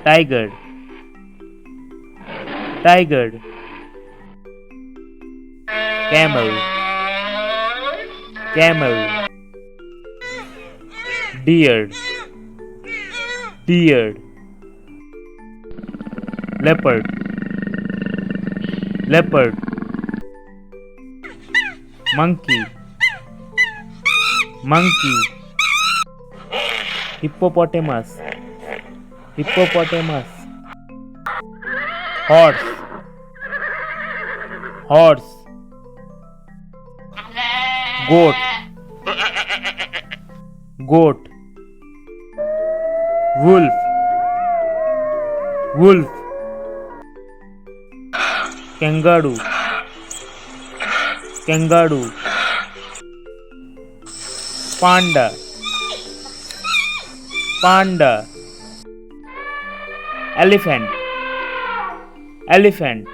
tiger, tiger, camel, camel, deer, deer, leopard, leopard, monkey, monkey, hippopotamus, hippopotamus, horse, horse, goat, goat, wolf, wolf, kangaroo, kangaroo, panda, panda, elephant, elephant,